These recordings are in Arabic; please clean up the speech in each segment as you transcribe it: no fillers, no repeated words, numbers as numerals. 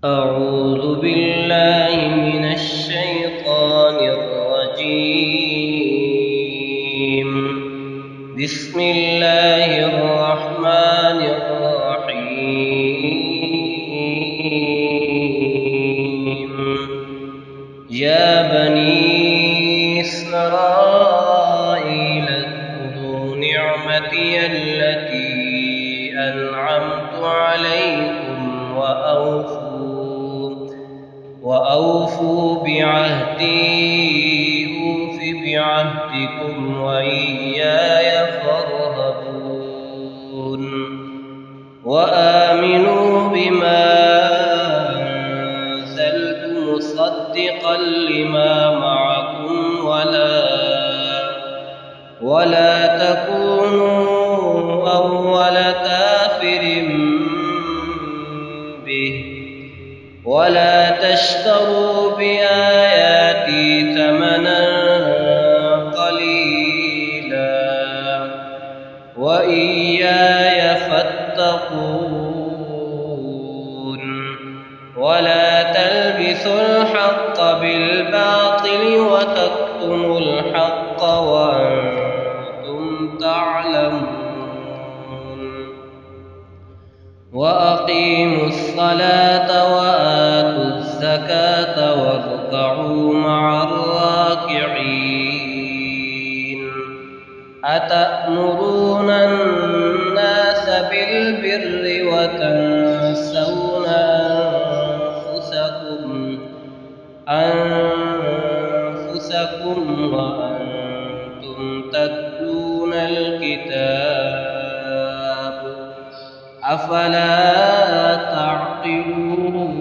أعوذ بالله من الشيطان الرجيم. بسم الله الرحمن الرحيم. يا بني إسرائيل اذكروا نعمتي التي أنعمت عليكم وأوفوا بعهدي أوف بعهدكم وإياي فارهبون. وآمنوا بما أنزلت مصدقا لما معكم ولا تكونوا أول كافر به ولا تشتروا بآياتي ثمنا قليلا وإياي فاتقون. ولا تلبسوا الحق بالباطل وتكتموا الحق وأنتم تعلمون. وأقيموا الصلاة وآتوا الزكاة واركعوا مع الراكعين. أتأمرون الناس بالبر وتنسون أنفسكم وأنتم تتلون الكتاب أفلا تعقلون.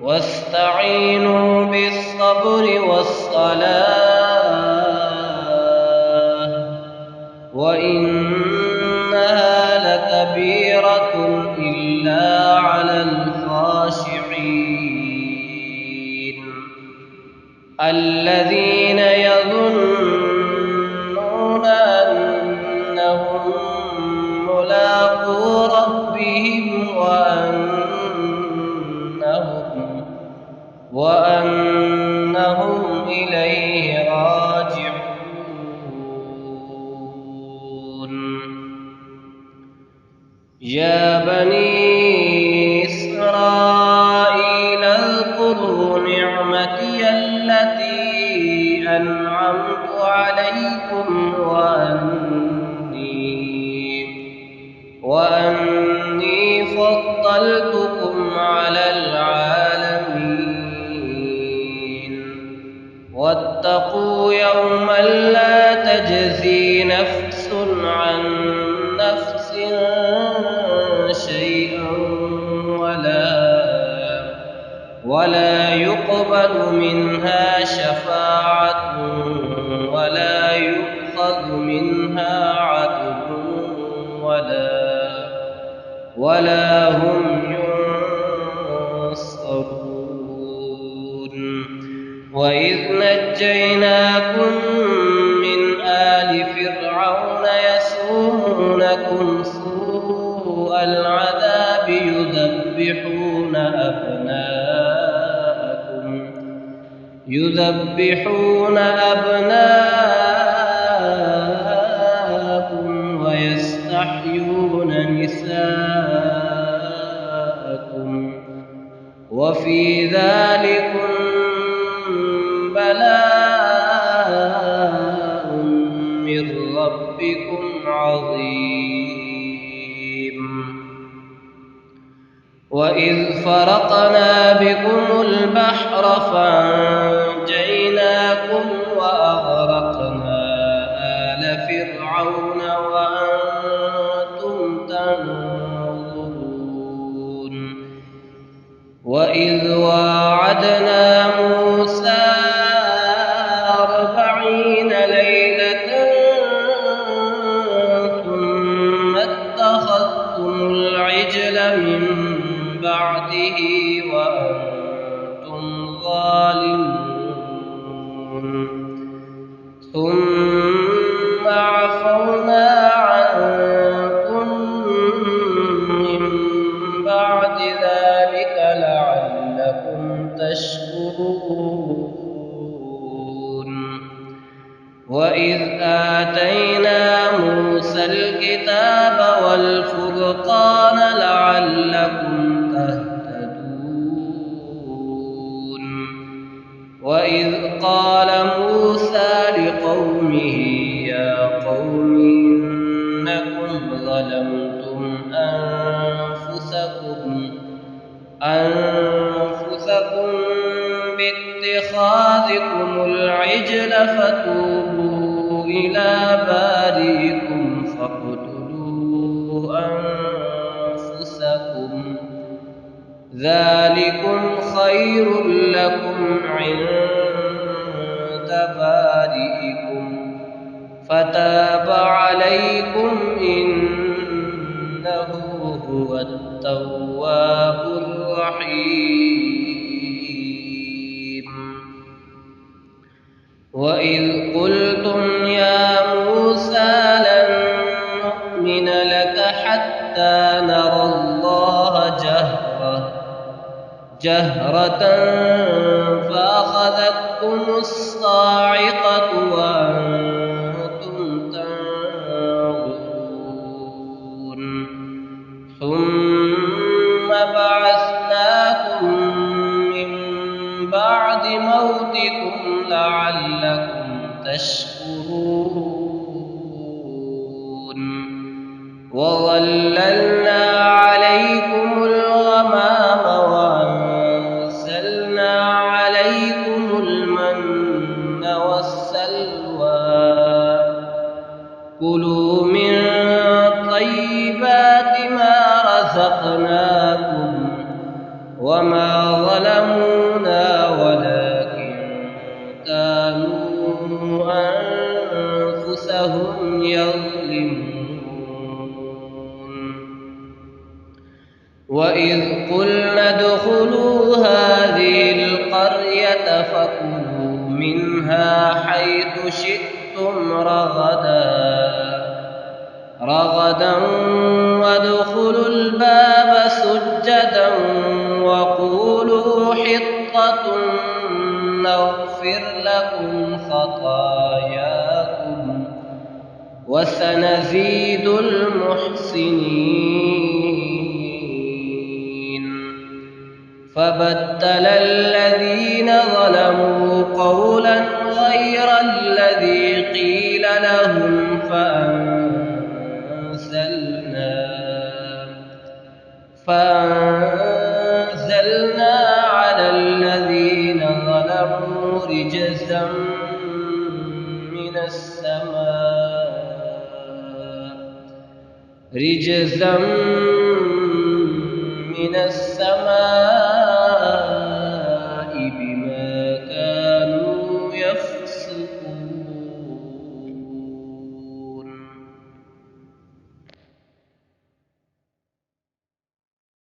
واستعينوا بالصبر والصلاة وإنها لكبيرة إلا على الخاشعين الذين يظنون أنهم ملاقو ربهم وأنهم إليه راجعون. يا بني إسرائيل اذكروا نعمتي التي أنعمت عليكم وأني فضلتكم على العالمين. واتقوا يوما لا تجزي نفس عن نفس شيئا ولا يقبل منها شفاعة ولا يؤخذ منها عدل ولا هم ينصرون. وإذ نجيناكم من آل فرعون يسومونكم سوء العذاب يذبحون أبناءكم ويستحيون نساءكم وفي ذلكم بلاء من ربكم عظيم. وإذ فرقنا بكم البحر فأنجيناكم وأغرقنا آل فرعون وأنتم تنظرون. وإذ واعدنا موسى 40 ليلة ثم اتخذتم العجل من بعده وأنتم ظالمون. ثم عفونا عنكم من بعد وإذ آتينا موسى الكتاب والفرقان لعلكم تهتدون وإذ قال موسى لقومه يا قوم إنكم ظلمتم أنفسكم باتخاذكم العجل فتوبوا إلى بارئكم فاقتلوا أنفسكم ذلكم خير لكم عند بارئكم فتاب عليكم إنه هو التواب الرحيم وإذ قلتم يا موسى لن نؤمن لك حتى نرى الله جهرة فأخذتكم الصاعقة وأنتم تنظرون ثم بعثناكم من بعد موتكم لعلكم تشكرون وظللنا عليكم الغمام وأنزلنا عليكم المن والسلوى كلوا من طيبات ما رزقناكم وما ظلمونا ولكن كانوا أنفسهم يظلمون وإذ قلنا ادخلوا هذه القرية فكلوا منها حيث شئتم رغدا وادخلوا الباب سجدا وقولوا حطة نغفر لكم خطاياكم وسنزيد المحسنين فبدل الذين ظلموا قولا غير الذي قيل لهم فأنزلنا على الذين ظلموا رجزا